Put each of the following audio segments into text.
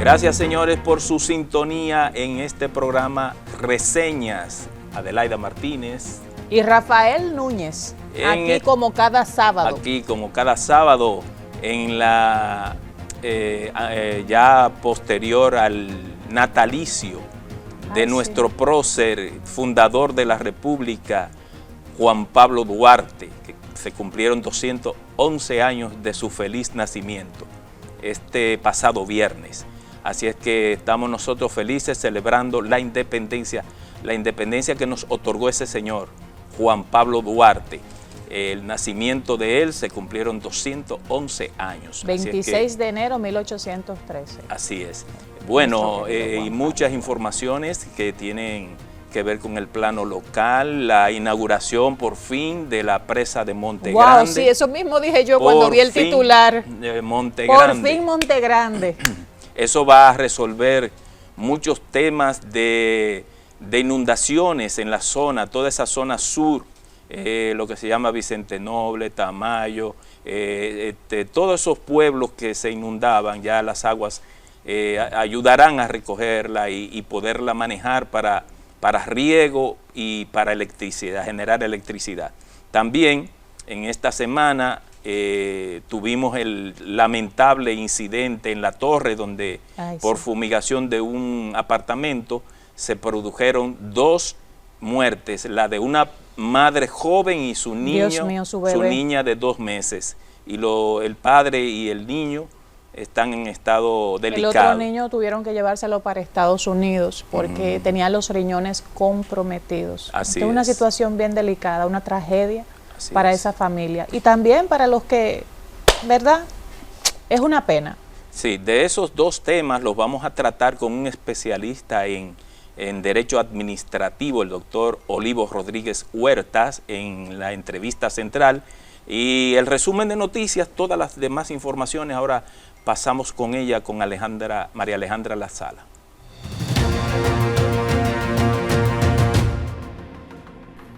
Gracias, señores, por su sintonía en este programa Reseñas. Adelaida Martínez y Rafael Núñez, aquí como cada sábado. Aquí como cada sábado en la ya posterior al natalicio de nuestro prócer, fundador de la República, Juan Pablo Duarte, que se cumplieron 211 años de su feliz nacimiento este pasado viernes. Así es que estamos nosotros felices celebrando la independencia que nos otorgó ese señor, Juan Pablo Duarte. El nacimiento de él se cumplieron 211 años. 26 de enero de 1813. Así es. Bueno, y muchas informaciones que tienen que ver con el plano local, la inauguración por fin de la presa de Monte Grande. Wow, sí, eso mismo dije yo cuando vi el titular. Monte por Grande. fin Monte Grande. Eso va a resolver muchos temas de inundaciones en la zona, toda esa zona sur, lo que se llama Vicente Noble, Tamayo, todos esos pueblos que se inundaban, ya las aguas ayudarán a recogerla y poderla manejar para riego y para electricidad, generar electricidad. También en esta semana tuvimos el lamentable incidente en La Torre, donde por fumigación de un apartamento se produjeron 2 muertes, la de una madre joven y su niño, su niña de 2 meses, y el padre y el niño están en estado delicado. El otro niño tuvieron que llevárselo para Estados Unidos porque tenía los riñones comprometidos. Así es una situación bien delicada, una tragedia para esa familia y también para los que, ¿verdad? Es una pena. Sí, de esos 2 temas los vamos a tratar con un especialista en Derecho Administrativo, el doctor Olivo Rodríguez Huertas, en la entrevista central. Y el resumen de noticias, todas las demás informaciones, ahora pasamos con ella, con María Alejandra La Sala.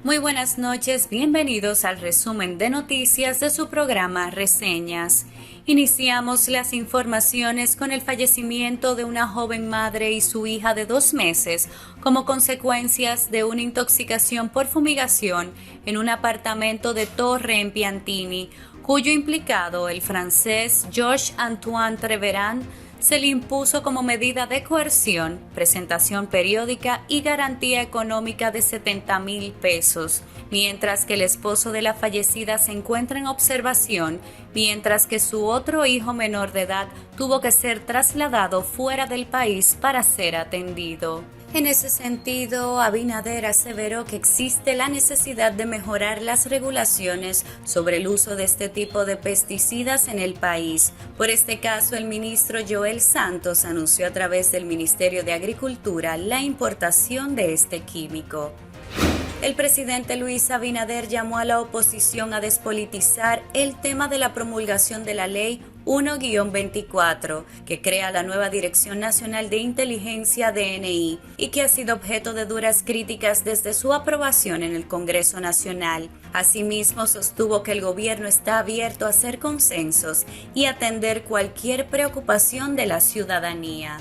Muy buenas noches, bienvenidos al resumen de noticias de su programa Reseñas. Iniciamos las informaciones con el fallecimiento de una joven madre y su hija de 2 meses como consecuencias de una intoxicación por fumigación en un apartamento de Torre en Piantini, cuyo implicado, el francés Georges-Antoine Treveran, se le impuso como medida de coerción, presentación periódica y garantía económica de 70,000 pesos, mientras que el esposo de la fallecida se encuentra en observación, mientras que su otro hijo menor de edad tuvo que ser trasladado fuera del país para ser atendido. En ese sentido, Abinader aseveró que existe la necesidad de mejorar las regulaciones sobre el uso de este tipo de pesticidas en el país. Por este caso, el ministro Joel Santos anunció a través del Ministerio de Agricultura la importación de este químico. El presidente Luis Abinader llamó a la oposición a despolitizar el tema de la promulgación de la Ley 1-24, que crea la nueva Dirección Nacional de Inteligencia DNI y que ha sido objeto de duras críticas desde su aprobación en el Congreso Nacional. Asimismo, sostuvo que el gobierno está abierto a hacer consensos y atender cualquier preocupación de la ciudadanía.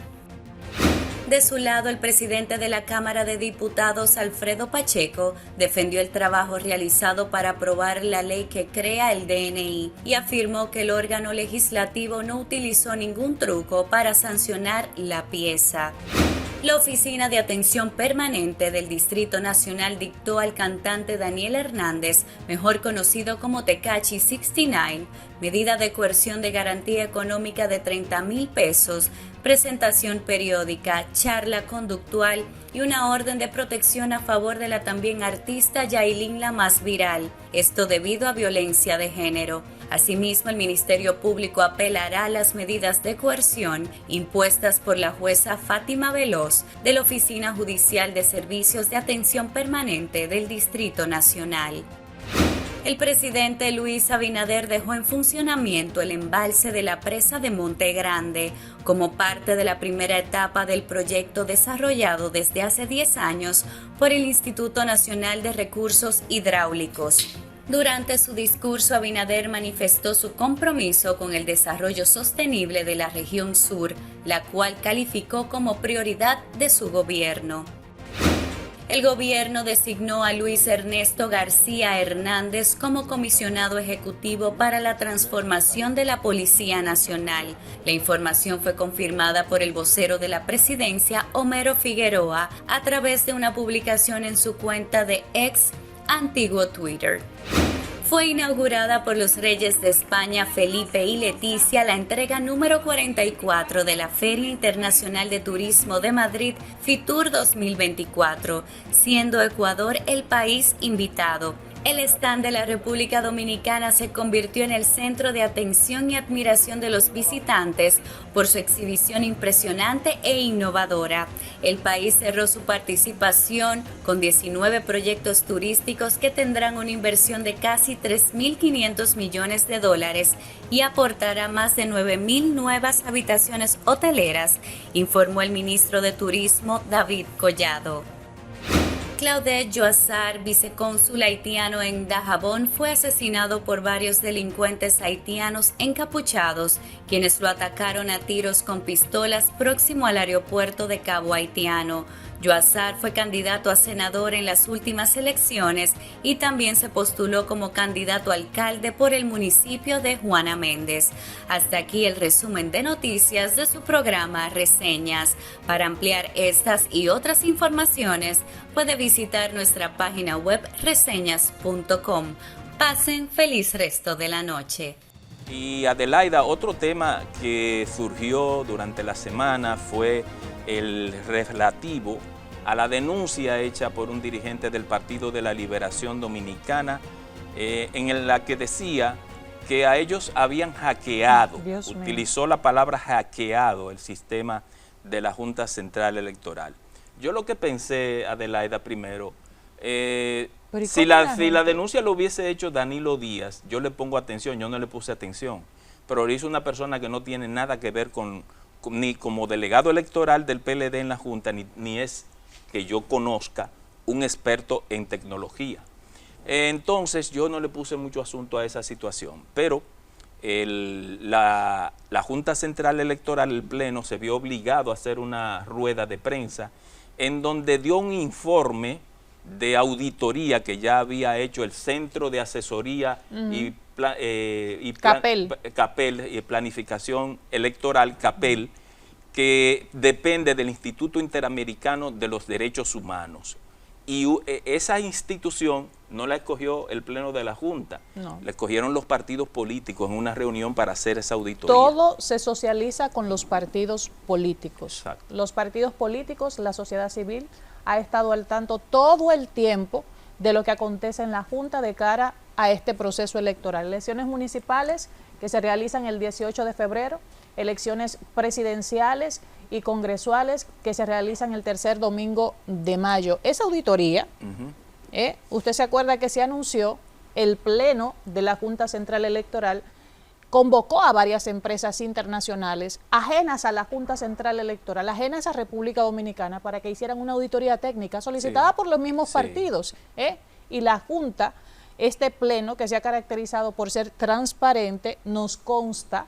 De su lado, el presidente de la Cámara de Diputados, Alfredo Pacheco, defendió el trabajo realizado para aprobar la ley que crea el DNI y afirmó que el órgano legislativo no utilizó ningún truco para sancionar la pieza. La Oficina de Atención Permanente del Distrito Nacional dictó al cantante Daniel Hernández, mejor conocido como Tekashi 69, medida de coerción de garantía económica de 30,000 pesos, presentación periódica, charla conductual y una orden de protección a favor de la también artista Yailin La Más Viral, esto debido a violencia de género. Asimismo, el Ministerio Público apelará a las medidas de coerción impuestas por la jueza Fátima Veloz de la Oficina Judicial de Servicios de Atención Permanente del Distrito Nacional. El presidente Luis Abinader dejó en funcionamiento el embalse de la presa de Monte Grande como parte de la primera etapa del proyecto desarrollado desde hace 10 años por el Instituto Nacional de Recursos Hidráulicos. Durante su discurso, Abinader manifestó su compromiso con el desarrollo sostenible de la región sur, la cual calificó como prioridad de su gobierno. El gobierno designó a Luis Ernesto García Hernández como comisionado ejecutivo para la transformación de la Policía Nacional. La información fue confirmada por el vocero de la presidencia, Homero Figueroa, a través de una publicación en su cuenta de X, antiguo Twitter. Fue inaugurada por los reyes de España Felipe y Leticia la entrega número 44 de la Feria Internacional de Turismo de Madrid FITUR 2024, siendo Ecuador el país invitado. El stand de la República Dominicana se convirtió en el centro de atención y admiración de los visitantes por su exhibición impresionante e innovadora. El país cerró su participación con 19 proyectos turísticos que tendrán una inversión de casi 3.500 millones de dólares y aportará más de 9.000 nuevas habitaciones hoteleras, informó el ministro de Turismo David Collado. Claudette Joazar, vicecónsul haitiano en Dajabón, fue asesinado por varios delincuentes haitianos encapuchados, quienes lo atacaron a tiros con pistolas próximo al aeropuerto de Cabo Haitiano. Joazar fue candidato a senador en las últimas elecciones y también se postuló como candidato a alcalde por el municipio de Juana Méndez. Hasta aquí el resumen de noticias de su programa Reseñas. Para ampliar estas y otras informaciones, puede visitar nuestra página web reseñas.com. Pasen feliz resto de la noche. Y Adelaida, otro tema que surgió durante la semana fue el relativo a la denuncia hecha por un dirigente del Partido de la Liberación Dominicana, en la que decía que a ellos habían hackeado, utilizó la palabra hackeado el sistema de la Junta Central Electoral. Yo lo que pensé, Adelaida, primero, si la denuncia lo hubiese hecho Danilo Díaz, yo le pongo atención, yo no le puse atención, pero lo hizo una persona que no tiene nada que ver ni como delegado electoral del PLD en la Junta, ni es que yo conozca un experto en tecnología. Entonces yo no le puse mucho asunto a esa situación, pero la Junta Central Electoral, el Pleno, se vio obligado a hacer una rueda de prensa en donde dio un informe de auditoría que ya había hecho el Centro de Asesoría CAPEL y Planificación Electoral, CAPEL, que depende del Instituto Interamericano de los Derechos Humanos. Y esa institución no la escogió el Pleno de la Junta, la escogieron los partidos políticos en una reunión para hacer esa auditoría. Todo se socializa con los partidos políticos. Exacto. Los partidos políticos, la sociedad civil, ha estado al tanto todo el tiempo de lo que acontece en la Junta de cara a este proceso electoral. Elecciones municipales que se realizan el 18 de febrero, elecciones presidenciales y congresuales que se realizan el tercer domingo de mayo. Esa auditoría, usted se acuerda que se anunció, el Pleno de la Junta Central Electoral convocó a varias empresas internacionales ajenas a la Junta Central Electoral, ajenas a República Dominicana, para que hicieran una auditoría técnica solicitada por los mismos partidos. Y la Junta, este Pleno que se ha caracterizado por ser transparente, nos consta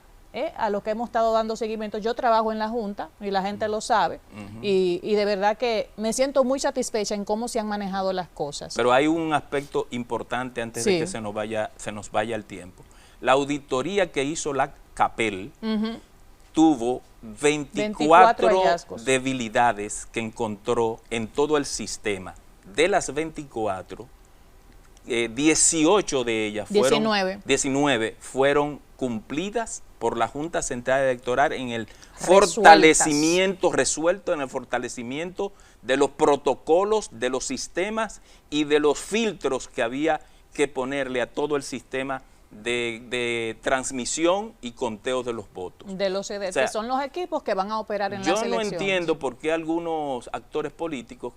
a lo que hemos estado dando seguimiento. Yo trabajo en la Junta y la gente lo sabe, y de verdad que me siento muy satisfecha en cómo se han manejado las cosas. Pero hay un aspecto importante antes de que se nos vaya el tiempo. La auditoría que hizo la CAPEL tuvo 24 debilidades que encontró en todo el sistema. De las 24, 18 de ellas fueron 19 fueron cumplidas por la Junta Central Electoral en el fortalecimiento resuelto, en el fortalecimiento de los protocolos, de los sistemas y de los filtros que había que ponerle a todo el sistema de transmisión y conteo de los votos. De los CDT, que son los equipos que van a operar en las elecciones. Yo no entiendo por qué algunos actores políticos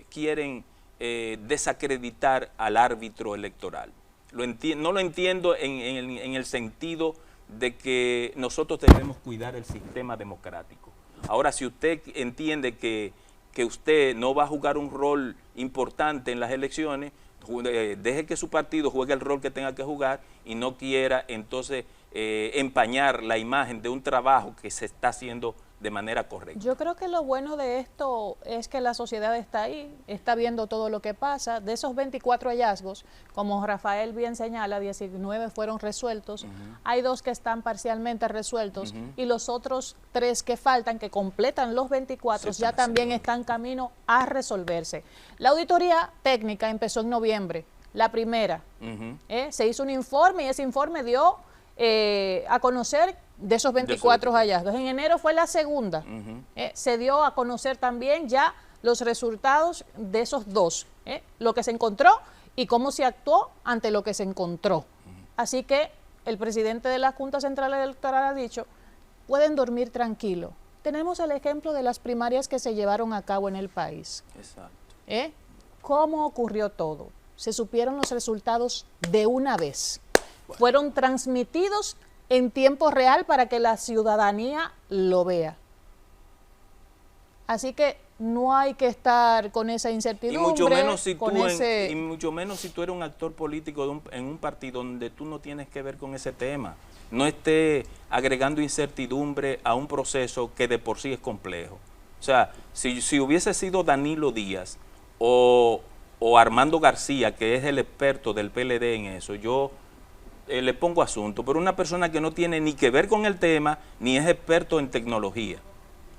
quieren desacreditar al árbitro electoral. No lo entiendo en el sentido de que nosotros debemos cuidar el sistema democrático. Ahora, si usted entiende que usted no va a jugar un rol importante en las elecciones, deje que su partido juegue el rol que tenga que jugar y no quiera entonces empañar la imagen de un trabajo que se está haciendo de manera correcta. Yo creo que lo bueno de esto es que la sociedad está ahí, está viendo todo lo que pasa. De esos 24 hallazgos, como Rafael bien señala, 19 fueron resueltos, hay 2 que están parcialmente resueltos y los otros 3 que faltan, que completan los 24, ya también están camino a resolverse. La auditoría técnica empezó en noviembre, la primera. Se hizo un informe y ese informe dio a conocer de esos 24 hallazgos. En enero fue la segunda. Se dio a conocer también ya los resultados de esos 2, lo que se encontró y cómo se actuó ante lo que se encontró. Así que el presidente de la Junta Central Electoral ha dicho, pueden dormir tranquilo. Tenemos el ejemplo de las primarias que se llevaron a cabo en el país. Exacto. ¿Cómo ocurrió todo? Se supieron los resultados de una vez. Fueron transmitidos en tiempo real para que la ciudadanía lo vea. Así que no hay que estar con esa incertidumbre. Y mucho menos si tú eres un actor político en un partido donde tú no tienes que ver con ese tema. No esté agregando incertidumbre a un proceso que de por sí es complejo. O sea, si hubiese sido Danilo Díaz o Armando García, que es el experto del PLD en eso, yo le pongo asunto, pero una persona que no tiene ni que ver con el tema, ni es experto en tecnología.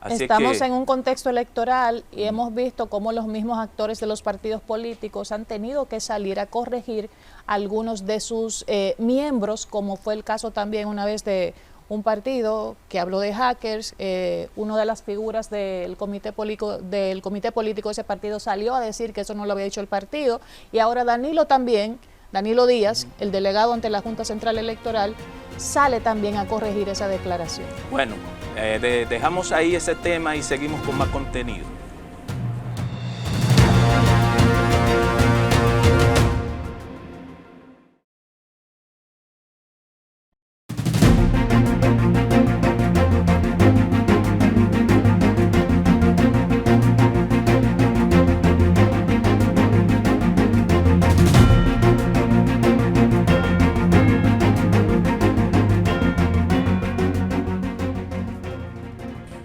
Así Estamos en un contexto electoral y hemos visto cómo los mismos actores de los partidos políticos han tenido que salir a corregir algunos de sus miembros, como fue el caso también una vez de un partido que habló de hackers. Una de las figuras del comité político de ese partido salió a decir que eso no lo había dicho el partido, y ahora Danilo Díaz, el delegado ante la Junta Central Electoral, sale también a corregir esa declaración. Bueno, dejamos ahí ese tema y seguimos con más contenido.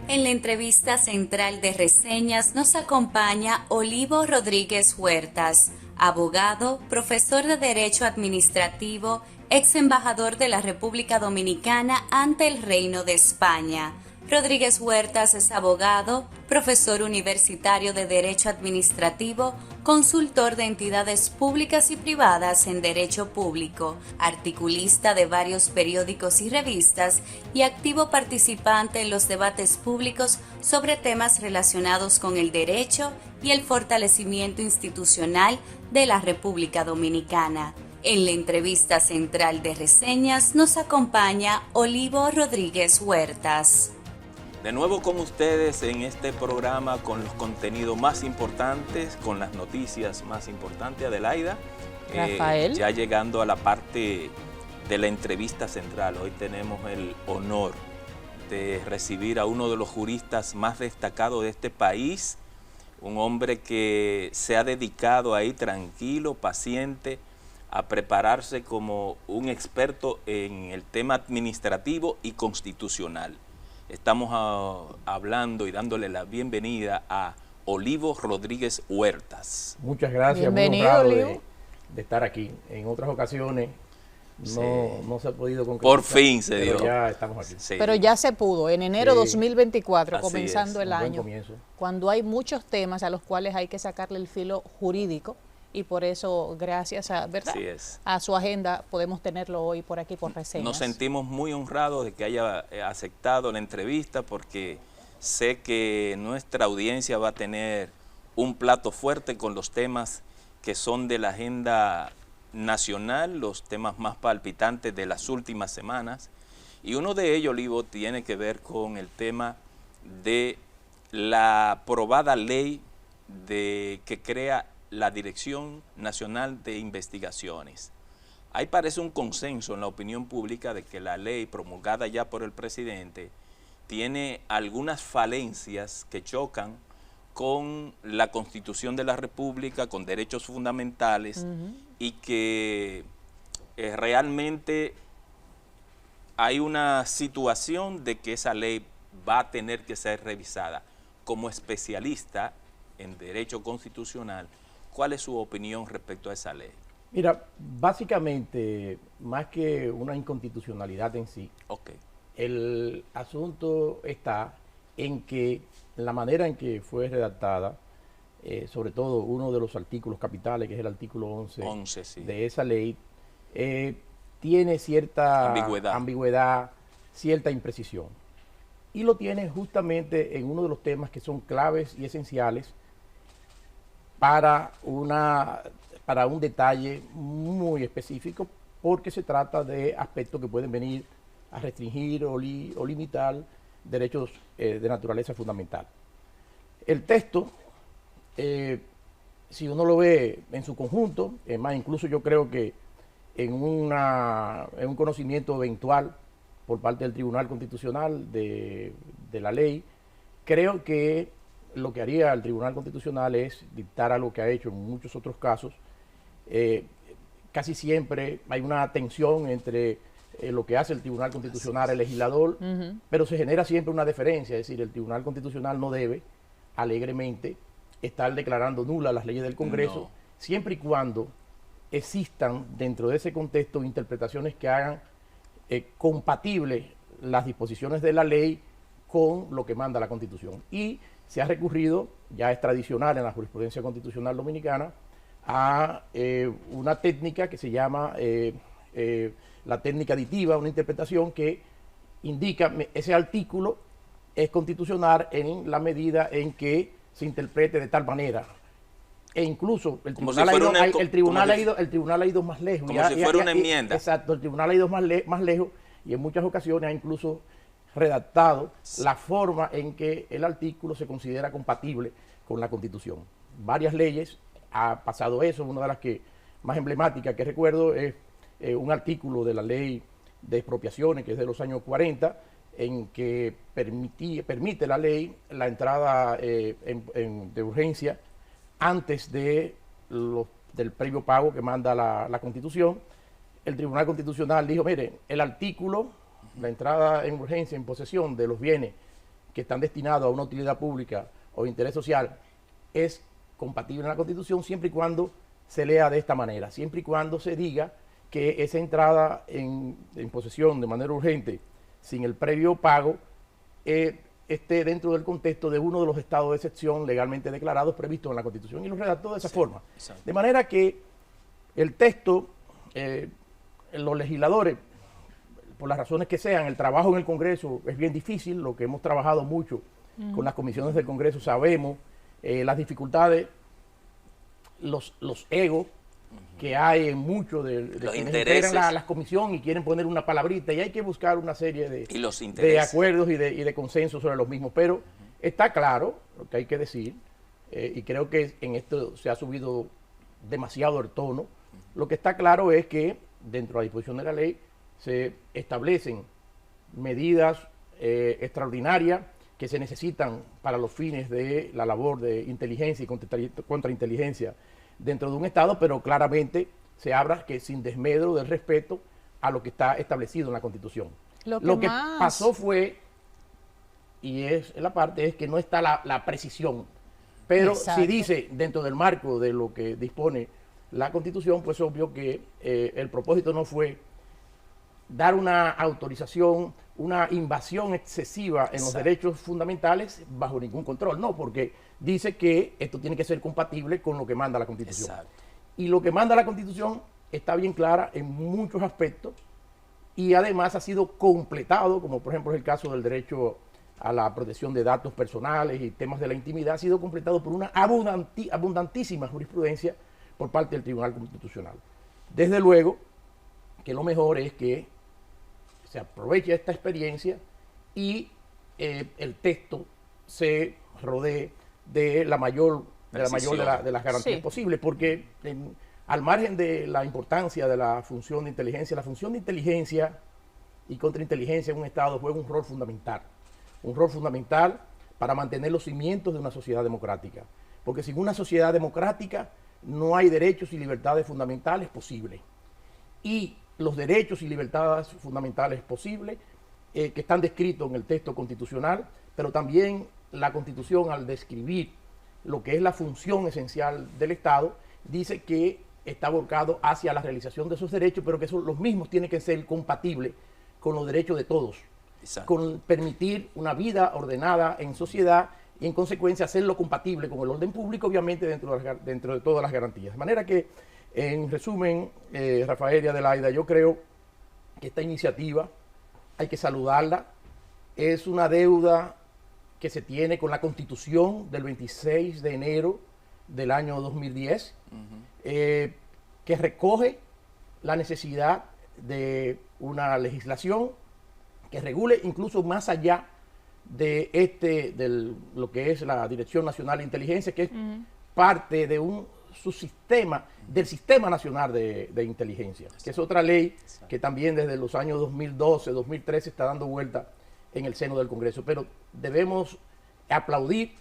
En la entrevista central de Reseñas nos acompaña Olivo Rodríguez Huertas, abogado, profesor de Derecho Administrativo, ex embajador de la República Dominicana ante el Reino de España. Rodríguez Huertas es abogado, profesor universitario de Derecho Administrativo, consultor de entidades públicas y privadas en Derecho Público, articulista de varios periódicos y revistas y activo participante en los debates públicos sobre temas relacionados con el derecho y el fortalecimiento institucional de la República Dominicana. En la entrevista central de Reseñas nos acompaña Olivo Rodríguez Huertas. De nuevo con ustedes en este programa con los contenidos más importantes, con las noticias más importantes. Adelaida, Rafael. Ya llegando a la parte de la entrevista central, hoy tenemos el honor de recibir a uno de los juristas más destacados de este país, un hombre que se ha dedicado ahí tranquilo, paciente, a prepararse como un experto en el tema administrativo y constitucional. Estamos hablando y dándole la bienvenida a Olivo Rodríguez Huertas. Muchas gracias, bienvenido, muy honrado de estar aquí. En otras ocasiones no se ha podido concretar. Por fin se dio. Ya estamos aquí. Sí. Pero ya se pudo, en enero 2024, Así comenzando es, el año, cuando hay muchos temas a los cuales hay que sacarle el filo jurídico, y por eso, gracias a su agenda, podemos tenerlo hoy por aquí por Reseñas. Nos sentimos muy honrados de que haya aceptado la entrevista, porque sé que nuestra audiencia va a tener un plato fuerte con los temas que son de la agenda nacional, los temas más palpitantes de las últimas semanas, y uno de ellos, Olivo, tiene que ver con el tema de la aprobada ley que crea la Dirección Nacional de Investigaciones. Ahí parece un consenso en la opinión pública de que la ley promulgada ya por el presidente tiene algunas falencias que chocan con la Constitución de la República, con derechos fundamentales, y que realmente hay una situación de que esa ley va a tener que ser revisada. Como especialista en derecho constitucional, ¿cuál es su opinión respecto a esa ley? Mira, básicamente, más que una inconstitucionalidad en sí, el asunto está en que la manera en que fue redactada, sobre todo uno de los artículos capitales, que es el artículo 11 sí, de esa ley, tiene cierta ambigüedad, cierta imprecisión. Y lo tiene justamente en uno de los temas que son claves y esenciales para un detalle muy específico, porque se trata de aspectos que pueden venir a restringir o limitar derechos de naturaleza fundamental. El texto, si uno lo ve en su conjunto, más incluso yo creo que en un conocimiento eventual por parte del Tribunal Constitucional de la ley, creo que lo que haría el Tribunal Constitucional es dictar algo que ha hecho en muchos otros casos. Casi siempre hay una tensión entre lo que hace el Tribunal Constitucional, el legislador, pero se genera siempre una deferencia, es decir, el Tribunal Constitucional no debe alegremente estar declarando nulas las leyes del Congreso, siempre y cuando existan dentro de ese contexto interpretaciones que hagan compatibles las disposiciones de la ley con lo que manda la Constitución. Y se ha recurrido, ya es tradicional en la jurisprudencia constitucional dominicana, a una técnica que se llama la técnica aditiva, una interpretación que indica ese artículo es constitucional en la medida en que se interprete de tal manera. E incluso el tribunal ha ido más lejos. Como si fuera una enmienda. Exacto, el tribunal ha ido más lejos y en muchas ocasiones ha incluso redactado la forma en que el artículo se considera compatible con la Constitución. Varias leyes ha pasado eso. Una de las que más emblemáticas que recuerdo es un artículo de la ley de expropiaciones, que es de los años 40, en que permite la ley la entrada de urgencia antes del previo pago que manda la Constitución. El Tribunal Constitucional dijo, mire, el artículo, la entrada en urgencia en posesión de los bienes que están destinados a una utilidad pública o interés social, es compatible en la Constitución siempre y cuando se lea de esta manera, siempre y cuando se diga que esa entrada en posesión de manera urgente sin el previo pago esté dentro del contexto de uno de los estados de excepción legalmente declarados previstos en la Constitución, y lo redactó de esa forma. Exacto. De manera que el texto, los legisladores, por las razones que sean, el trabajo en el Congreso es bien difícil, lo que hemos trabajado mucho con las comisiones del Congreso sabemos, las dificultades, los egos que hay en muchos de quienes integran las comisiones y quieren poner una palabrita, y hay que buscar una serie de acuerdos y de consensos sobre los mismos. Pero está claro lo que hay que decir, y creo que en esto se ha subido demasiado el tono. Lo que está claro es que dentro de la disposición de la ley se establecen medidas extraordinarias que se necesitan para los fines de la labor de inteligencia y contrainteligencia dentro de un Estado, pero claramente se habla que sin desmedro del respeto a lo que está establecido en la Constitución. Lo que pasó fue, y es la parte, es que no está la precisión, pero si dice dentro del marco de lo que dispone la Constitución, pues obvio que el propósito no fue dar una autorización, una invasión excesiva en los derechos fundamentales bajo ningún control. No, porque dice que esto tiene que ser compatible con lo que manda la Constitución. Exacto. Y lo que manda la Constitución está bien clara en muchos aspectos, y además ha sido completado, como por ejemplo es el caso del derecho a la protección de datos personales y temas de la intimidad, ha sido completado por una abundantísima jurisprudencia por parte del Tribunal Constitucional. Desde luego que lo mejor es que se aproveche esta experiencia y el texto se rodee de la mayor de las garantías posibles, porque al margen de la importancia de la función de inteligencia y contrainteligencia en un Estado juega un rol fundamental para mantener los cimientos de una sociedad democrática. Porque sin una sociedad democrática no hay derechos y libertades fundamentales posibles. Y los derechos y libertades fundamentales posibles que están descritos en el texto constitucional, pero también la Constitución, al describir lo que es la función esencial del Estado, dice que está volcado hacia la realización de esos derechos, pero que los mismos tienen que ser compatibles con los derechos de todos. Exacto. Con permitir una vida ordenada en sociedad y en consecuencia hacerlo compatible con el orden público, obviamente dentro de todas las garantías. De manera que, en resumen, Rafael y Adelaida, yo creo que esta iniciativa hay que saludarla. Es una deuda que se tiene con la Constitución del 26 de enero del año 2010, que recoge la necesidad de una legislación que regule incluso más allá de lo que es la Dirección Nacional de Inteligencia, que es parte de un subsistema del Sistema Nacional de Inteligencia, que es otra ley que también desde los años 2012, 2013 está dando vuelta en el seno del Congreso. Pero debemos aplaudir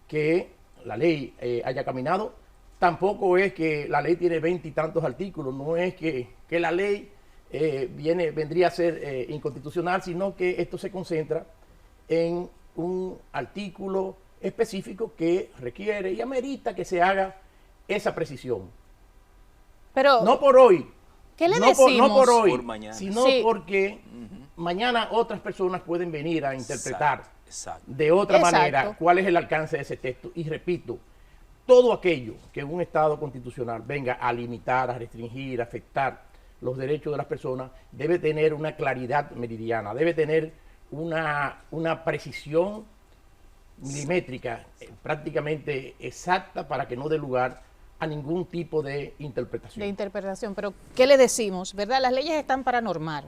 que la ley haya caminado. Tampoco es que la ley tiene 20 y tantos artículos, no es que la ley vendría a ser inconstitucional, sino que esto se concentra en un artículo específico que requiere y amerita que se haga esa precisión. Pero no por hoy, ¿qué le decimos? No por hoy, por mañana, sino porque mañana otras personas pueden venir a interpretar de otra manera cuál es el alcance de ese texto. Y repito, todo aquello que un Estado constitucional venga a limitar, a restringir, a afectar los derechos de las personas, debe tener una claridad meridiana, debe tener una precisión milimétrica, prácticamente exacta, para que no dé lugar a ningún tipo de interpretación. Pero, ¿qué le decimos? ¿Verdad? Las leyes están para normar,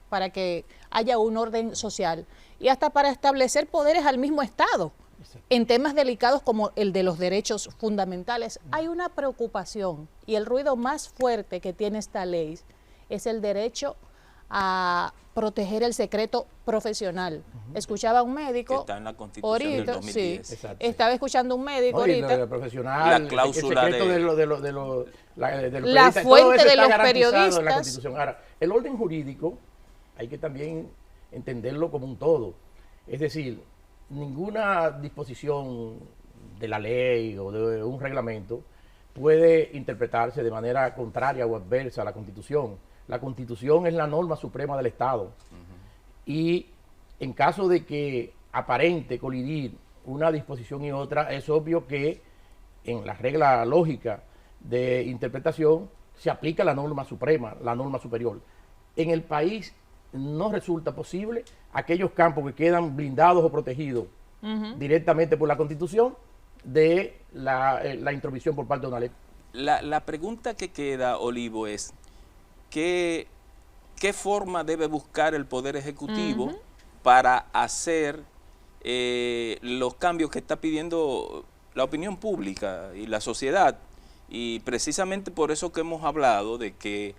para que haya un orden social y hasta para establecer poderes al mismo Estado. Exacto. En temas delicados como el de los derechos fundamentales, hay una preocupación y el ruido más fuerte que tiene esta ley es el derecho a proteger el secreto profesional. Escuchaba a un médico que está en la Constitución del 2010. Sí, estaba escuchando a un médico ahorita. La profesional, la cláusula el secreto la fuente de los periodistas. En la Constitución. Ahora, el orden jurídico hay que también entenderlo como un todo. Es decir, ninguna disposición de la ley o de un reglamento puede interpretarse de manera contraria o adversa a la Constitución. La Constitución es la norma suprema del Estado. Y en caso de que aparente colidir una disposición y otra, es obvio que en la regla lógica de interpretación se aplica la norma suprema, la norma superior. En el país no resulta posible aquellos campos que quedan blindados o protegidos directamente por la Constitución de la intromisión por parte de una ley. La pregunta que queda, Olivo, es ¿qué forma debe buscar el Poder Ejecutivo para hacer los cambios que está pidiendo la opinión pública y la sociedad? Y precisamente por eso que hemos hablado de que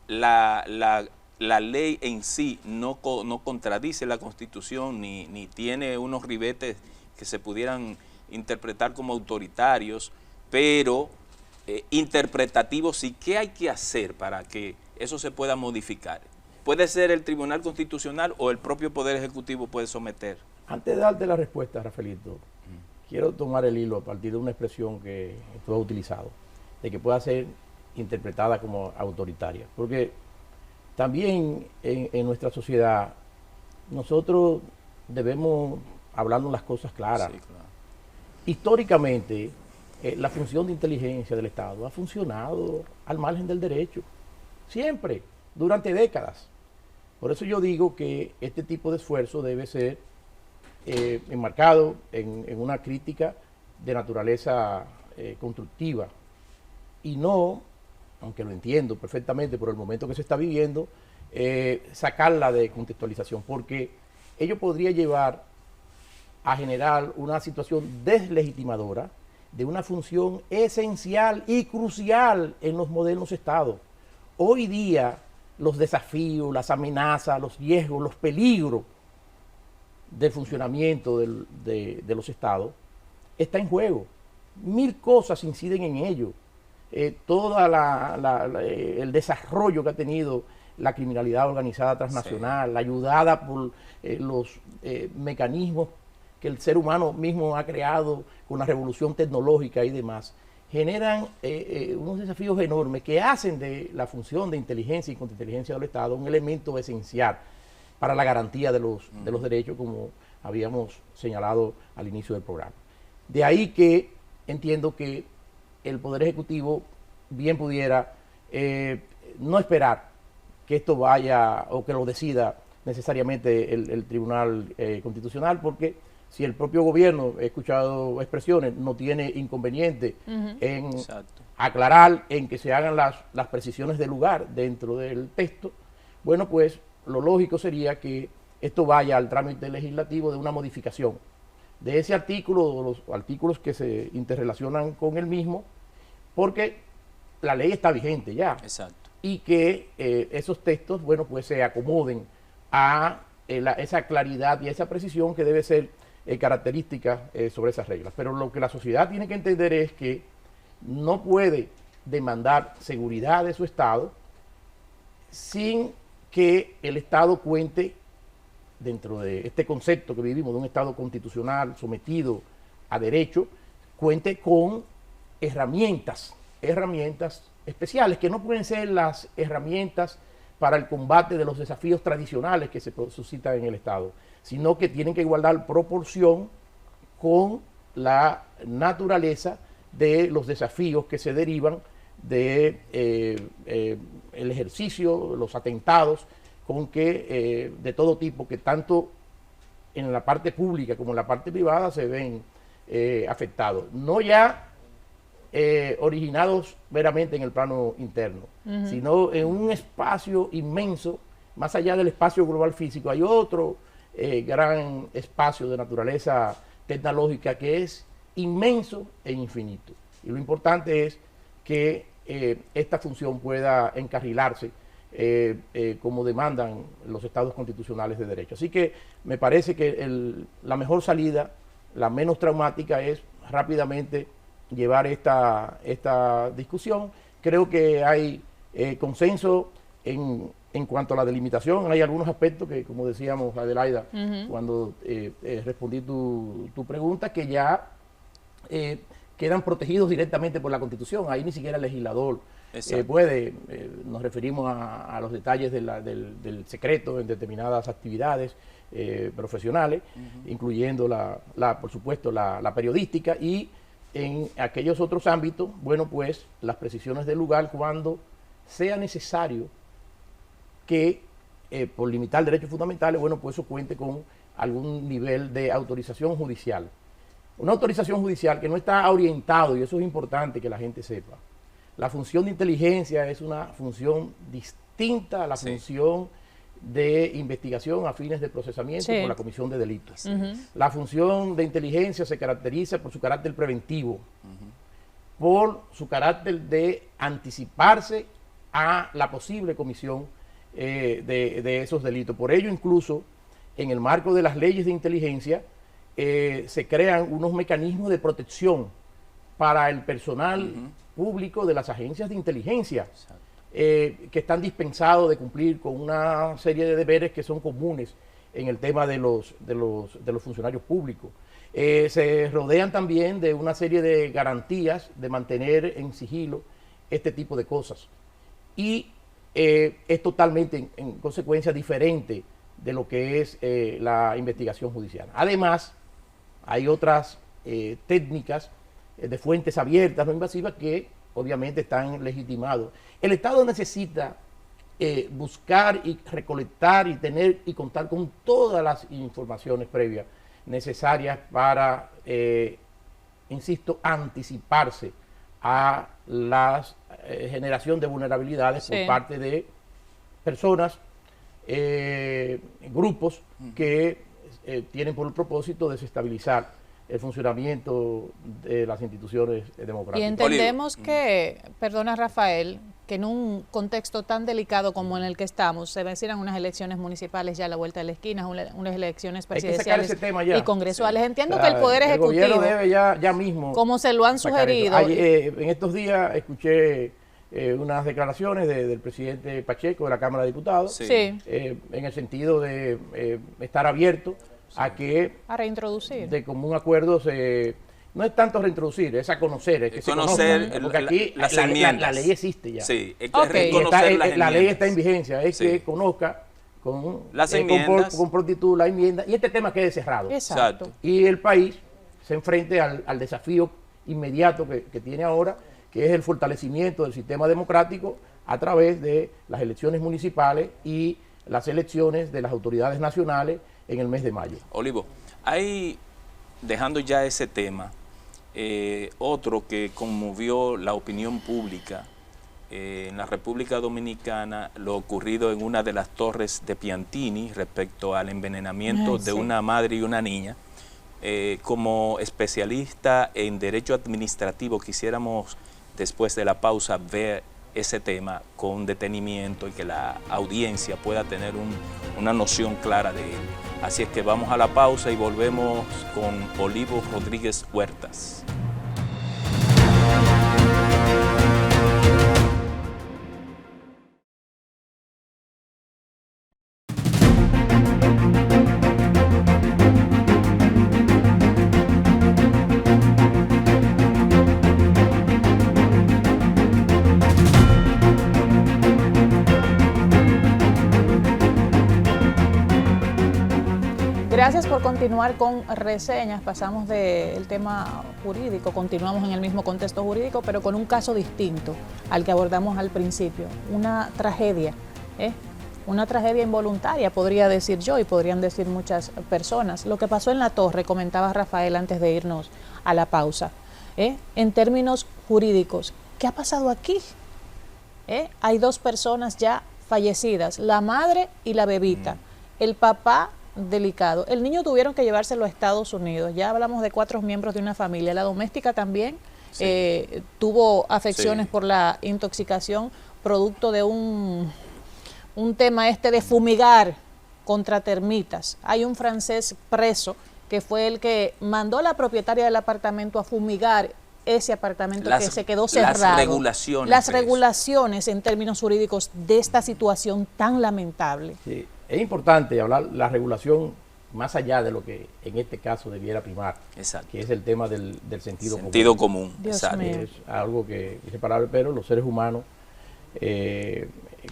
la ley en sí no contradice la Constitución ni tiene unos ribetes que se pudieran interpretar como autoritarios, pero interpretativos. ¿Y qué hay que hacer para que eso se pueda modificar? ¿Puede ser el Tribunal Constitucional o el propio Poder Ejecutivo puede someter? Antes de darte la respuesta, Rafaelito, quiero tomar el hilo a partir de una expresión que tú has utilizado, de que pueda ser interpretada como autoritaria. Porque también en nuestra sociedad nosotros debemos hablarnos las cosas claras. Sí, claro. Históricamente, la función de inteligencia del Estado ha funcionado al margen del derecho, siempre, durante décadas. Por eso yo digo que este tipo de esfuerzo debe ser enmarcado en una crítica de naturaleza constructiva y no, aunque lo entiendo perfectamente por el momento que se está viviendo, sacarla de contextualización, porque ello podría llevar a generar una situación deslegitimadora de una función esencial y crucial en los modernos estados. Hoy día los desafíos, las amenazas, los riesgos, los peligros del funcionamiento de los estados está en juego. Mil cosas inciden en ello. Todo el desarrollo que ha tenido la criminalidad organizada transnacional, sí, ayudada por los mecanismos que el ser humano mismo ha creado con la revolución tecnológica y demás, generan unos desafíos enormes que hacen de la función de inteligencia y contrainteligencia del Estado un elemento esencial para la garantía de los derechos, como habíamos señalado al inicio del programa. De ahí que entiendo que el Poder Ejecutivo bien pudiera no esperar que esto vaya o que lo decida necesariamente el Tribunal Constitucional, porque si el propio gobierno, he escuchado expresiones, no tiene inconveniente en aclarar, en que se hagan las precisiones del lugar dentro del texto, bueno, pues lo lógico sería que esto vaya al trámite legislativo de una modificación de ese artículo o los artículos que se interrelacionan con el mismo, porque la ley está vigente ya. Exacto. Y que esos textos, bueno, pues se acomoden a esa claridad y a esa precisión que debe ser característica sobre esas reglas. Pero lo que la sociedad tiene que entender es que no puede demandar seguridad de su Estado sin que el Estado cuente, dentro de este concepto que vivimos de un Estado constitucional sometido a derecho, cuente con herramientas especiales, que no pueden ser las herramientas para el combate de los desafíos tradicionales que se suscitan en el Estado, sino que tienen que guardar proporción con la naturaleza de los desafíos que se derivan de el ejercicio, los atentados con que de todo tipo, que tanto en la parte pública como en la parte privada se ven afectados. No ya originados meramente en el plano interno, sino en un espacio inmenso, más allá del espacio global físico, hay otro gran espacio de naturaleza tecnológica que es inmenso e infinito. Y lo importante es que esta función pueda encarrilarse como demandan los estados constitucionales de derecho. Así que me parece que la mejor salida, la menos traumática, es rápidamente llevar esta discusión. Creo que hay consenso en cuanto a la delimitación. Hay algunos aspectos que, como decíamos, Adelaida, cuando respondí tu pregunta, que ya quedan protegidos directamente por la Constitución. Ahí ni siquiera el legislador puede, nos referimos a los detalles del secreto en determinadas actividades profesionales, incluyendo por supuesto la periodística, y en aquellos otros ámbitos, bueno, pues las precisiones del lugar cuando sea necesario que por limitar derechos fundamentales, bueno, pues eso cuente con algún nivel de autorización judicial. Una autorización judicial que no está orientado, y eso es importante que la gente sepa. La función de inteligencia es una función distinta a la función de investigación a fines de procesamiento por la comisión de delitos. La función de inteligencia se caracteriza por su carácter preventivo, por su carácter de anticiparse a la posible comisión de esos delitos. Por ello, incluso, en el marco de las leyes de inteligencia, se crean unos mecanismos de protección para el personal público de las agencias de inteligencia, que están dispensados de cumplir con una serie de deberes que son comunes en el tema de los funcionarios públicos. Se rodean también de una serie de garantías de mantener en sigilo este tipo de cosas. Y es totalmente, en consecuencia, diferente de lo que es la investigación judicial. Además, hay otras técnicas de fuentes abiertas, no invasivas, que obviamente están legitimados. El Estado necesita buscar y recolectar y tener y contar con todas las informaciones previas necesarias para, insisto, anticiparse a la generación de vulnerabilidades por parte de personas, grupos que tienen por el propósito desestabilizar el funcionamiento de las instituciones democráticas. Y entendemos que, perdona Rafael, que en un contexto tan delicado como en el que estamos, se vencieran unas elecciones municipales ya a la vuelta de la esquina, unas elecciones presidenciales y congresuales. Sí. Entiendo que el Poder Ejecutivo, el gobierno debe ya mismo, como se lo han sugerido. En estos días escuché unas declaraciones del presidente Pacheco de la Cámara de Diputados, sí. En el sentido de estar abierto a reintroducir. De común acuerdo no es tanto reintroducir, es a conocer, es que conocer se conozcan, porque aquí la ley existe ya. Sí, es que okay. La ley está en vigencia, es que conozca con prontitud la enmienda y este tema quede cerrado. Exacto. Y el país se enfrente al desafío inmediato que tiene ahora, que es el fortalecimiento del sistema democrático a través de las elecciones municipales y las elecciones de las autoridades nacionales en el mes de mayo. Olivo, hay, dejando ya ese tema, otro que conmovió la opinión pública en la República Dominicana, lo ocurrido en una de las torres de Piantini respecto al envenenamiento de una madre y una niña. Como especialista en derecho administrativo quisiéramos después de la pausa ver ese tema con detenimiento y que la audiencia pueda tener una noción clara de él. Así es que vamos a la pausa y volvemos con Olivo Rodríguez Huertas. Gracias por continuar con reseñas. Pasamos del tema jurídico, continuamos en el mismo contexto jurídico, pero con un caso distinto al que abordamos al principio. Una tragedia, una tragedia involuntaria, podría decir yo y podrían decir muchas personas. Lo que pasó en La Torre, comentaba Rafael antes de irnos a la pausa. En términos jurídicos, ¿qué ha pasado aquí? Hay dos personas ya fallecidas, la madre y la bebita. El papá, delicado. El niño tuvieron que llevárselo a Estados Unidos. Ya hablamos de 4 miembros de una familia. La doméstica también tuvo afecciones por la intoxicación producto de un tema de fumigar contra termitas. Hay un francés preso que fue el que mandó a la propietaria del apartamento a fumigar ese apartamento que se quedó cerrado. Las regulaciones en términos jurídicos de esta situación tan lamentable. Sí. Es importante hablar la regulación más allá de lo que en este caso debiera primar, que es el tema del sentido común. Exacto. Es algo que es inseparable, pero los seres humanos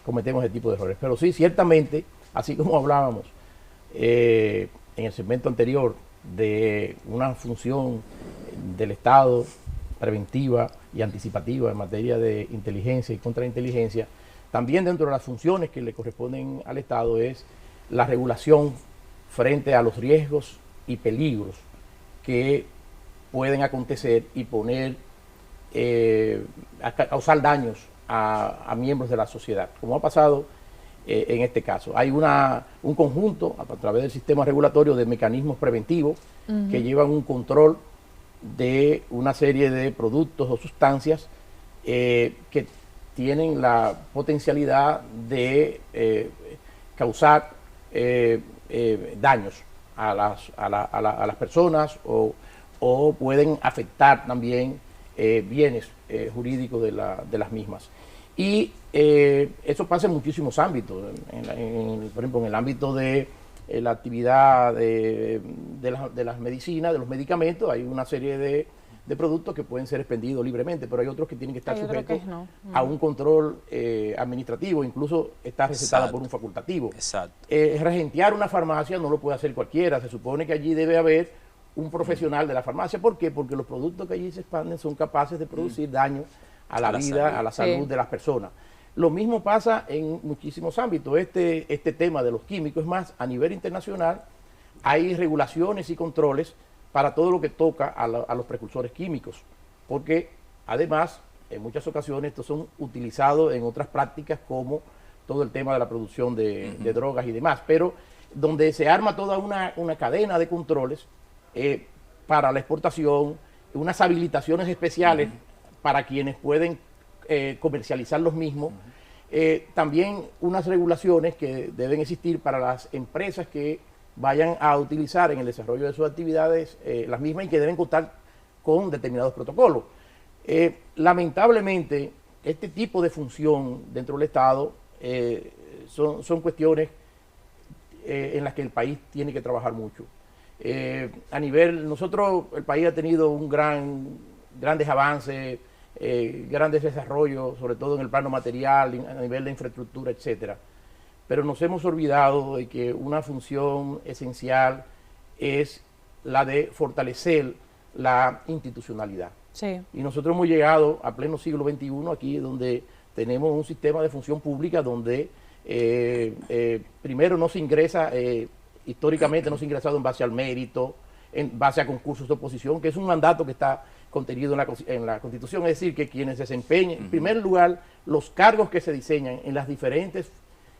cometemos ese tipo de errores. Pero sí, ciertamente, así como hablábamos en el segmento anterior de una función del Estado preventiva y anticipativa en materia de inteligencia y contrainteligencia, también dentro de las funciones que le corresponden al Estado es la regulación frente a los riesgos y peligros que pueden acontecer y causar daños a miembros de la sociedad, como ha pasado en este caso. Hay un conjunto a través del sistema regulatorio de mecanismos preventivos que llevan un control de una serie de productos o sustancias que tienen la potencialidad de causar daños a las personas o pueden afectar también bienes jurídicos de las mismas. Y eso pasa en muchísimos ámbitos, por ejemplo, en el ámbito de la actividad de las medicinas, de los medicamentos, hay una serie de productos que pueden ser expendidos libremente, pero hay otros que tienen que estar sujetos a un control administrativo, incluso está recetada por un facultativo. Regentear una farmacia no lo puede hacer cualquiera, se supone que allí debe haber un profesional de la farmacia. ¿Por qué? Porque los productos que allí se expanden son capaces de producir daño a la vida, a la salud de las personas. Lo mismo pasa en muchísimos ámbitos. Este tema de los químicos, es más, a nivel internacional hay regulaciones y controles para todo lo que toca a los precursores químicos, porque además en muchas ocasiones estos son utilizados en otras prácticas como todo el tema de la producción de drogas y demás, pero donde se arma toda una cadena de controles, para la exportación, unas habilitaciones especiales para quienes pueden comercializar los mismos, también unas regulaciones que deben existir para las empresas que vayan a utilizar en el desarrollo de sus actividades las mismas y que deben contar con determinados protocolos. Lamentablemente, este tipo de función dentro del Estado son cuestiones en las que el país tiene que trabajar mucho. A nivel, el país ha tenido grandes avances, grandes desarrollos, sobre todo en el plano material, a nivel de infraestructura, etcétera. Pero nos hemos olvidado de que una función esencial es la de fortalecer la institucionalidad. Sí. Y nosotros hemos llegado a pleno siglo XXI, aquí donde tenemos un sistema de función pública donde primero no se ingresa, históricamente no se ha ingresado en base al mérito, en base a concursos de oposición, que es un mandato que está contenido en la Constitución, es decir, que quienes desempeñen, en primer lugar, los cargos que se diseñan en las diferentes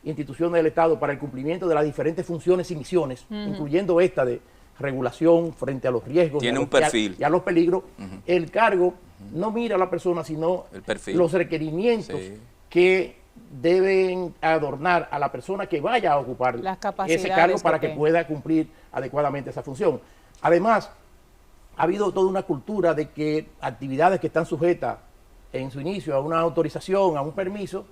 instituciones del Estado para el cumplimiento de las diferentes funciones y misiones, incluyendo esta de regulación frente a los riesgos tiene un perfil y a los peligros, el cargo no mira a la persona, sino el perfil, los requerimientos que deben adornar a la persona que vaya a ocupar ese cargo para que pueda cumplir adecuadamente esa función. Además, ha habido toda una cultura de que actividades que están sujetas en su inicio a una autorización, a un permiso,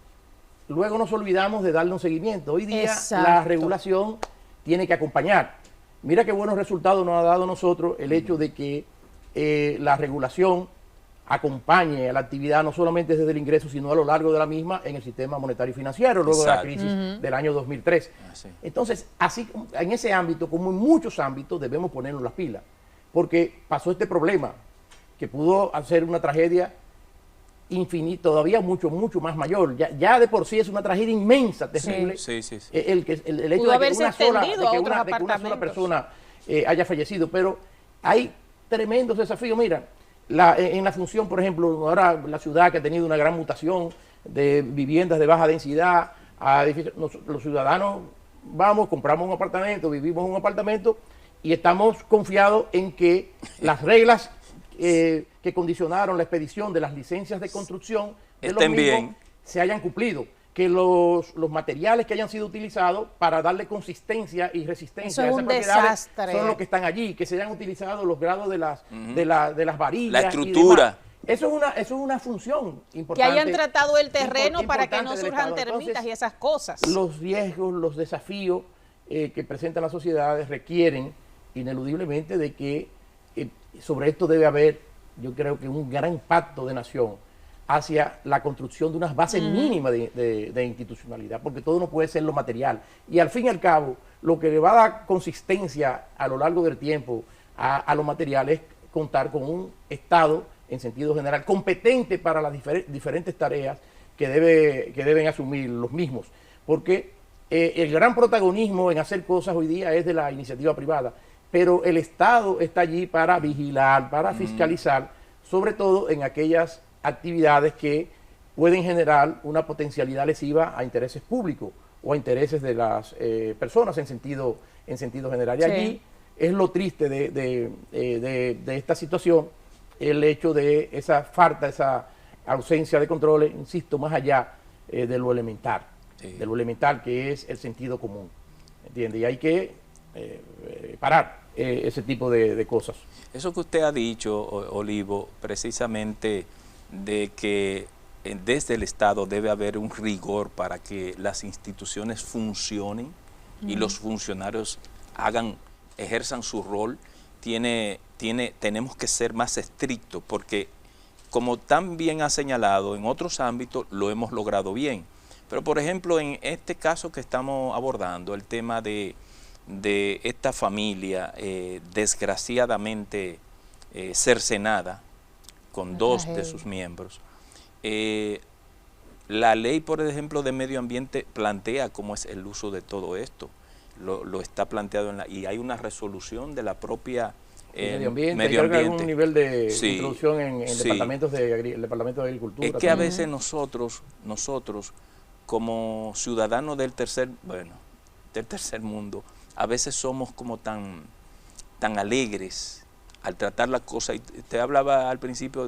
luego nos olvidamos de darle un seguimiento. Hoy día la regulación tiene que acompañar. Mira qué buenos resultados nos ha dado a nosotros el hecho de que la regulación acompañe a la actividad no solamente desde el ingreso, sino a lo largo de la misma en el sistema monetario y financiero, luego de la crisis del año 2003. Entonces, así en ese ámbito, como en muchos ámbitos, debemos ponernos las pilas, porque pasó este problema, que pudo hacer una tragedia infinita, todavía mucho más mayor. Ya de por sí es una tragedia inmensa, terrible. El hecho de que una sola persona haya fallecido, pero hay tremendos desafíos. Mira, en la función, por ejemplo, ahora la ciudad que ha tenido una gran mutación de viviendas de baja densidad, a edificios, los ciudadanos vamos, compramos un apartamento, vivimos en un apartamento y estamos confiados en que las reglas que condicionaron la expedición de las licencias de construcción de los mismos se hayan cumplido, que los materiales que hayan sido utilizados para darle consistencia y resistencia a esas propiedades son los que están allí, que se hayan utilizado los grados de las varillas, la estructura. Eso es una función importante. Que hayan tratado el terreno para que no surjan termitas y esas cosas. Los riesgos, los desafíos que presentan las sociedades requieren ineludiblemente de que sobre esto debe haber, yo creo que un gran pacto de nación hacia la construcción de unas bases mínimas de institucionalidad, porque todo no puede ser lo material. Y al fin y al cabo, lo que le va a dar consistencia a lo largo del tiempo a lo material es contar con un Estado, en sentido general, competente para las diferentes tareas que deben asumir los mismos. Porque el gran protagonismo en hacer cosas hoy día es de la iniciativa privada, pero el Estado está allí para vigilar, para fiscalizar, sobre todo en aquellas actividades que pueden generar una potencialidad lesiva a intereses públicos o a intereses de las personas en sentido general. Y allí es lo triste de esta situación, el hecho de esa falta, esa ausencia de controles, insisto, más allá de lo elemental, que es el sentido común, ¿entiende? Y hay que parar ese tipo de cosas. Eso que usted ha dicho, Olivo, precisamente de que desde el Estado debe haber un rigor para que las instituciones funcionen y los funcionarios ejerzan su rol, tenemos que ser más estrictos, porque como tan bien ha señalado, en otros ámbitos lo hemos logrado bien. Pero por ejemplo, en este caso que estamos abordando, el tema de esta familia desgraciadamente cercenada con dos de sus miembros, la ley, por ejemplo, de medio ambiente plantea cómo es el uso de todo esto. Lo está planteado y hay una resolución de la propia medio ambiente. Creo que hay un nivel de introducción en departamentos el Departamento de Agricultura. Es que a veces nosotros como ciudadanos del tercer mundo, a veces somos como tan alegres al tratar la cosa, y te hablaba al principio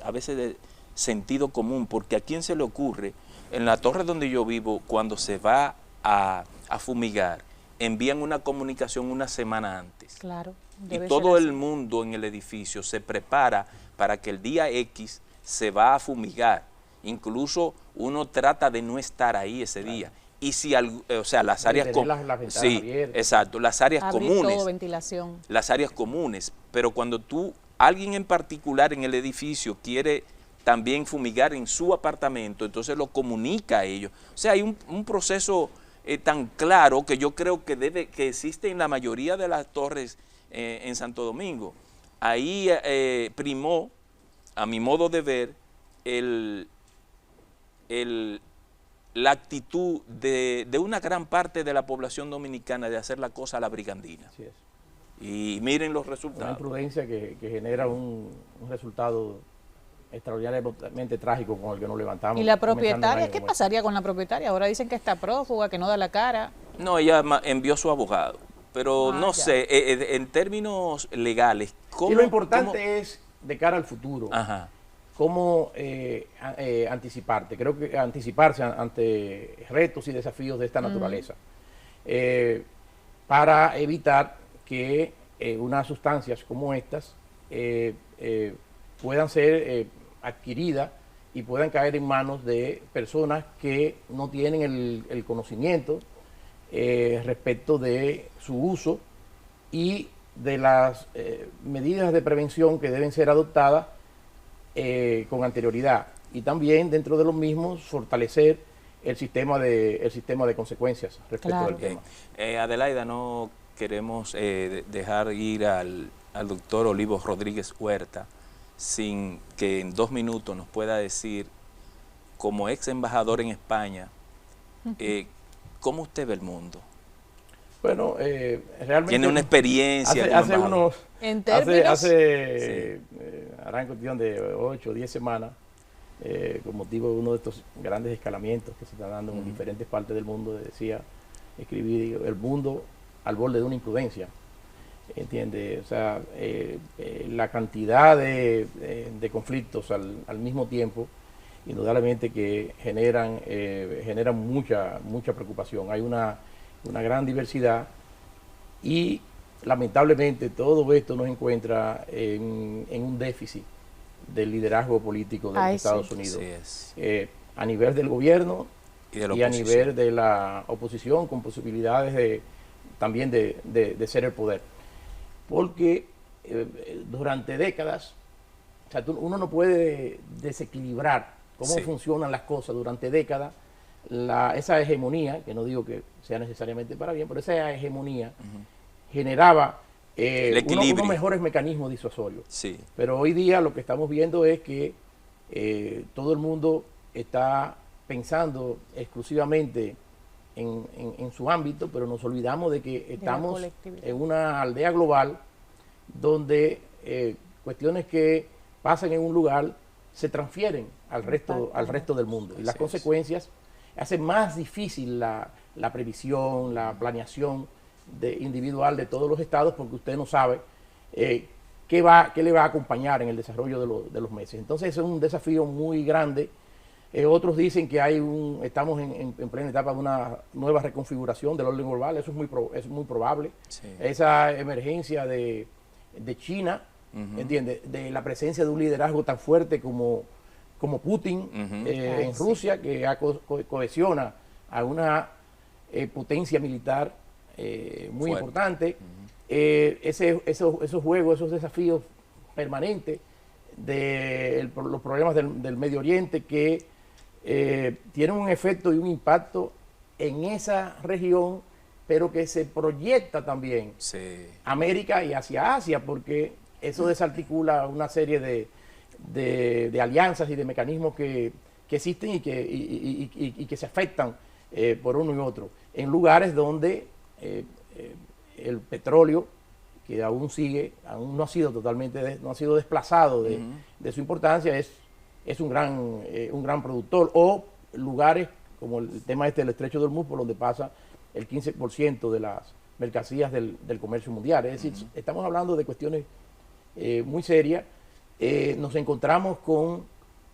a veces de sentido común, porque a quién se le ocurre, en la torre donde yo vivo, cuando se va a fumigar, envían una comunicación una semana antes. Claro. Y todo el mundo en el edificio se prepara para que el día X se va a fumigar. Incluso uno trata de no estar ahí ese día. Y si, o sea, las áreas comunes. Sí, exacto, las áreas comunes. Todo, ventilación. Las áreas comunes. Pero cuando alguien en particular en el edificio quiere también fumigar en su apartamento, entonces lo comunica a ellos. O sea, hay un proceso tan claro que yo creo que existe en la mayoría de las torres en Santo Domingo. Ahí primó, a mi modo de ver, la actitud de una gran parte de la población dominicana de hacer la cosa a la brigandina. Así es. Y miren los resultados. Una imprudencia que genera un resultado extraordinariamente trágico con el que nos levantamos. ¿Y la propietaria? ¿Qué pasaría con la propietaria? Ahora dicen que está prófuga, que no da la cara. No, ella envió a su abogado. Pero no sé, en términos legales, ¿cómo? Y lo importante es, de cara al futuro, cómo anticiparte. Creo que anticiparse ante retos y desafíos de esta naturaleza. Para evitar que unas sustancias como estas puedan ser adquiridas y puedan caer en manos de personas que no tienen el conocimiento respecto de su uso y de las medidas de prevención que deben ser adoptadas con anterioridad, y también dentro de los mismos fortalecer el sistema de consecuencias respecto del tema. Adelaida, no queremos dejar ir al doctor Olivo Rodríguez Huerta sin que en 2 minutos nos pueda decir, como ex embajador en España, ¿cómo usted ve el mundo? Bueno, realmente... Tiene una experiencia. Hará en cuestión de 8 o 10 semanas, con motivo de uno de estos grandes escalamientos que se están dando en diferentes partes del mundo, escribí el mundo al borde de una imprudencia. ¿Entiende? O sea, la cantidad de conflictos al mismo tiempo, indudablemente que generan mucha preocupación. Hay una gran diversidad y lamentablemente todo esto nos encuentra en un déficit del liderazgo político de los Estados Unidos. A nivel del gobierno y a nivel de la oposición, con posibilidades también de ser el poder. Porque durante décadas, o sea, uno no puede desequilibrar cómo funcionan las cosas durante décadas. Esa hegemonía, que no digo que sea necesariamente para bien, pero esa hegemonía generaba unos mejores mecanismos disuasorios. Pero hoy día lo que estamos viendo es que todo el mundo está pensando exclusivamente en su ámbito, pero nos olvidamos de que estamos en una aldea global donde cuestiones que pasan en un lugar se transfieren al resto del mundo, y las consecuencias hacen más difícil la previsión, la planeación individual de todos los estados, porque usted no sabe qué le va a acompañar en el desarrollo de los meses. Entonces es un desafío muy grande. Otros dicen que estamos en plena etapa de una nueva reconfiguración del orden global. Eso es muy probable. Esa emergencia de China, ¿entiende? De la presencia de un liderazgo tan fuerte como Putin en Rusia, que cohesiona a una potencia militar muy importante. Esos juegos, esos desafíos permanentes de los problemas del Medio Oriente, que tienen un efecto y un impacto en esa región, pero que se proyecta también América y hacia Asia, porque eso desarticula una serie de alianzas y de mecanismos que existen y que se afectan por uno y otro, en lugares donde el petróleo, que aún no ha sido desplazado de su importancia, es un gran productor, o lugares como el tema del Estrecho de Hormuz, por donde pasa el 15% de las mercancías del comercio mundial. Es decir, estamos hablando de cuestiones muy seria, nos encontramos con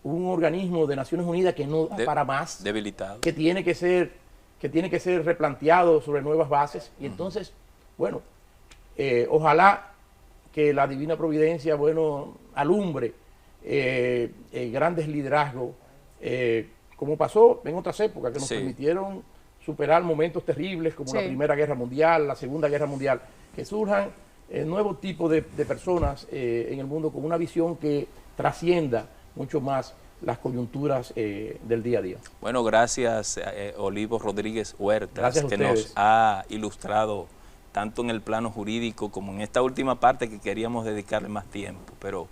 un organismo de Naciones Unidas que no da para más, debilitado, que tiene que ser replanteado sobre nuevas bases. Y entonces, bueno, ojalá que la divina providencia, bueno, alumbre grandes liderazgos, como pasó en otras épocas, que nos permitieron superar momentos terribles como la Primera Guerra Mundial, la Segunda Guerra Mundial, que surjan nuevos tipos de personas en el mundo con una visión que trascienda mucho más las coyunturas del día a día. Bueno, gracias Olivo Rodríguez Huertas, que nos ha ilustrado tanto en el plano jurídico como en esta última parte que queríamos dedicarle más tiempo, pero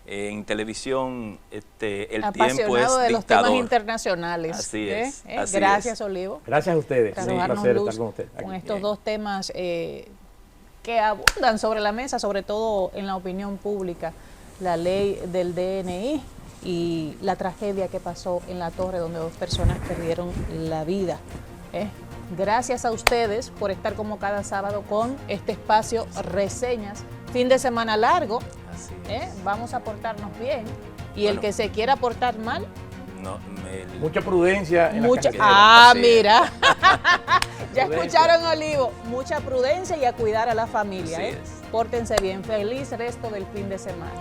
en televisión el tiempo es de dictador. Los temas internacionales. Así es. Así gracias, es. Olivo. Gracias a ustedes. Un placer estar con ustedes. Con estos dos temas que abundan sobre la mesa, sobre todo en la opinión pública, la ley del DNI y la tragedia que pasó en La Torre, donde 2 personas perdieron la vida. Gracias a ustedes por estar como cada sábado con este espacio Reseñas. Fin de semana largo, vamos a portarnos bien y el que se quiera portar mal, mucha prudencia en mucha, la carretera. Mira, ya escucharon, Olivo, mucha prudencia y a cuidar a la familia. Pórtense bien, feliz resto del fin de semana.